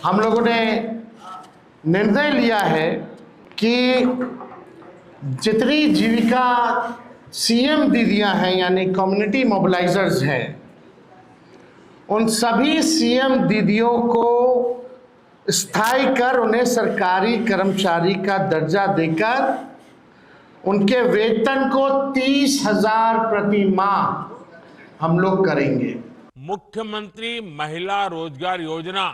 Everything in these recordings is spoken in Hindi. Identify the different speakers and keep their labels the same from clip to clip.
Speaker 1: हम लोगों ने निर्णय लिया है कि जितनी जीविका सीएम दीदियां हैं यानी कम्युनिटी मोबिलाइजर्स हैं, उन सभी सीएम दीदियों को स्थायी कर उन्हें सरकारी कर्मचारी का दर्जा देकर उनके वेतन को 30,000 प्रति माह हम लोग करेंगे।
Speaker 2: मुख्यमंत्री महिला रोजगार योजना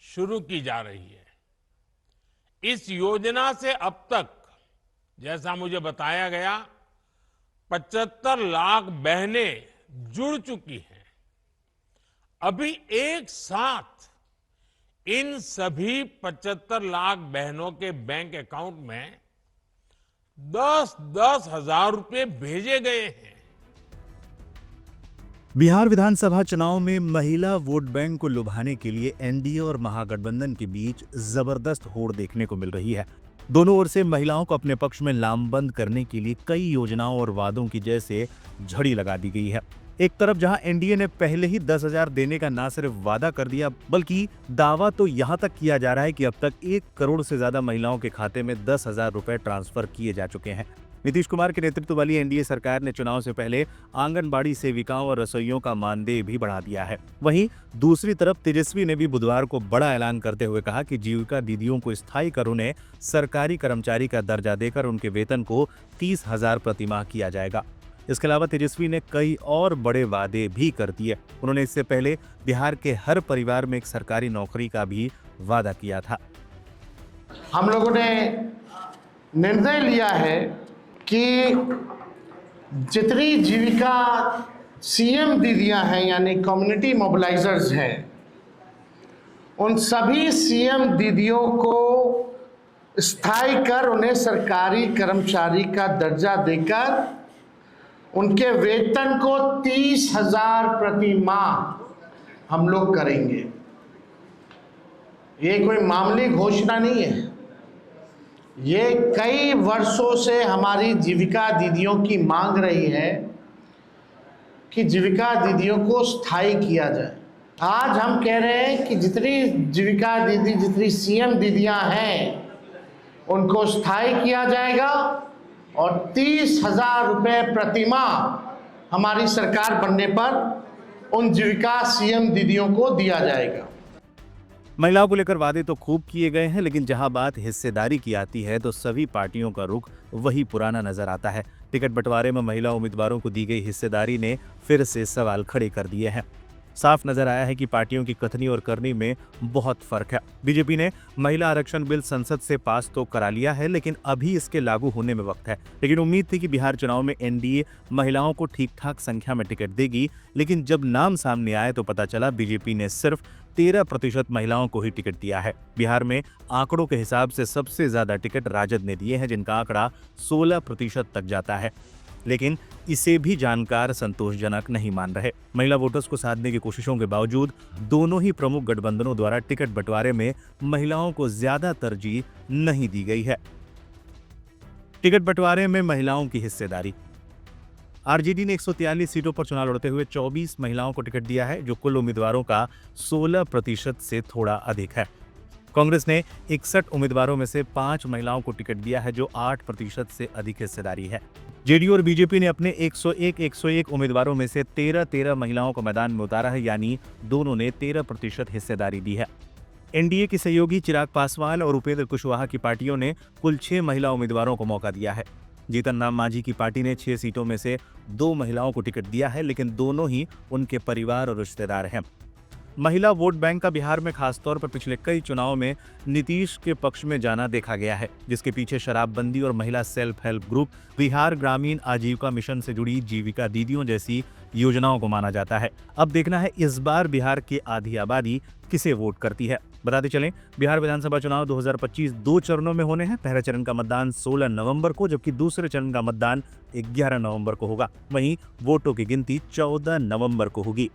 Speaker 2: शुरू की जा रही है। इस योजना से अब तक, जैसा मुझे बताया गया, 75 लाख बहनें जुड़ चुकी हैं। अभी एक साथ इन सभी 75 लाख बहनों के बैंक अकाउंट में 10-10 हजार रुपए भेजे गए हैं।
Speaker 3: बिहार विधानसभा चुनाव में महिला वोट बैंक को लुभाने के लिए एनडीए और महागठबंधन के बीच जबरदस्त होड़ देखने को मिल रही है। दोनों ओर से महिलाओं को अपने पक्ष में लामबंद करने के लिए कई योजनाओं और वादों की जैसे झड़ी लगा दी गई है। एक तरफ जहां एनडीए ने पहले ही 10,000 देने का न सिर्फ वादा कर दिया, बल्कि दावा तो यहां तक किया जा रहा है कि अब तक 1 करोड़ से ज्यादा महिलाओं के खाते में 10,000 रुपए ट्रांसफर किए जा चुके हैं। नीतीश कुमार के नेतृत्व वाली एनडीए सरकार ने चुनाव से पहले आंगनबाड़ी सेविकाओं और रसोइयों का मानदेय भी बढ़ा दिया है। वहीं दूसरी तरफ तेजस्वी ने भी बुधवार को बड़ा ऐलान करते हुए कहा कि जीविका दीदियों को स्थायी कर उन्हें सरकारी कर्मचारी का दर्जा देकर उनके वेतन को 30,000 प्रति माह किया जाएगा। इसके अलावा तेजस्वी ने कई और बड़े वादे भी कर दिए। उन्होंने इससे पहले बिहार के हर परिवार में एक सरकारी नौकरी का भी वादा किया था।
Speaker 1: हम लोगों ने निर्णय लिया है कि जितनी जीविका सीएम दीदियां हैं यानी कम्युनिटी मोबिलाइजर्स हैं, उन सभी सीएम दीदियों को स्थायी कर उन्हें सरकारी कर्मचारी का दर्जा देकर उनके वेतन को 30,000 प्रति माह हम लोग करेंगे। ये कोई मामूली घोषणा नहीं है। ये कई वर्षों से हमारी जीविका दीदियों की मांग रही है कि जीविका दीदियों को स्थायी किया जाए। आज हम कह रहे हैं कि जितनी जीविका दीदी, जितनी सीएम दीदियां हैं, उनको स्थायी किया जाएगा और 30,000 रुपये प्रति माह हमारी सरकार बनने पर उन जीविका सीएम दीदियों को दिया जाएगा।
Speaker 3: महिलाओं को लेकर वादे तो खूब किए गए हैं, लेकिन जहां बात हिस्सेदारी की आती है तो सभी पार्टियों का रुख वही पुराना नजर आता है। टिकट बंटवारे में महिला उम्मीदवारों को दी गई हिस्सेदारी ने फिर से सवाल खड़े कर दिए हैं। साफ नजर आया है कि पार्टियों की कथनी और करनी में बहुत फर्क है। बीजेपी ने महिला आरक्षण बिल संसद से पास तो करा लिया है, लेकिन अभी इसके लागू होने में वक्त है। लेकिन उम्मीद थी कि बिहार चुनाव में एनडीए महिलाओं को ठीक ठाक संख्या में टिकट देगी, लेकिन जब नाम सामने आए तो पता चला बीजेपी ने सिर्फ 13% महिलाओं को ही टिकट दिया है। बिहार में आंकड़ों के हिसाब से सबसे ज्यादा टिकट राजद ने दिए हैं, जिनका आंकड़ा 16% तक जाता है, लेकिन इसे भी जानकार संतोषजनक नहीं मान रहे। महिला वोटर्स को साधने की कोशिशों के बावजूद दोनों ही प्रमुख गठबंधनों द्वारा टिकट बंटवारे में महिलाओं को ज्यादा तरजीह नहीं दी गई है। टिकट बंटवारे में महिलाओं की हिस्सेदारी। आरजेडी ने 143 सीटों पर चुनाव लड़ते हुए 24 महिलाओं को टिकट दिया है, जो कुल उम्मीदवारों का 16% से थोड़ा अधिक है। कांग्रेस ने 61 उम्मीदवारों में से 5 महिलाओं को टिकट दिया है, जो 8% से अधिक हिस्सेदारी है। जेडीयू और बीजेपी ने अपने 101 उम्मीदवारों में से 13 महिलाओं को मैदान में उतारा है, यानी दोनों ने 13% हिस्सेदारी दी है। एनडीए की सहयोगी चिराग पासवान और उपेंद्र कुशवाहा की पार्टियों ने कुल 6 महिला उम्मीदवारों को मौका दिया है। जीतन राम मांझी की पार्टी ने 6 सीटों में से 2 महिलाओं को टिकट दिया है, लेकिन दोनों ही उनके परिवार और रिश्तेदार हैं। महिला वोट बैंक का बिहार में खासतौर पर पिछले कई चुनावों में नीतीश के पक्ष में जाना देखा गया है, जिसके पीछे शराबबंदी और महिला सेल्फ हेल्प ग्रुप, बिहार ग्रामीण आजीविका मिशन से जुड़ी जीविका दीदियों जैसी योजनाओं को माना जाता है। अब देखना है इस बार बिहार की आधी आबादी किसे वोट करती है। बताते चलें, बिहार विधानसभा चुनाव 2025 2 चरणों में होने हैं। पहले चरण का मतदान 16 नवंबर को, जबकि दूसरे चरण का मतदान 11 नवंबर को होगा। वहीं वोटों की गिनती 14 नवंबर को होगी।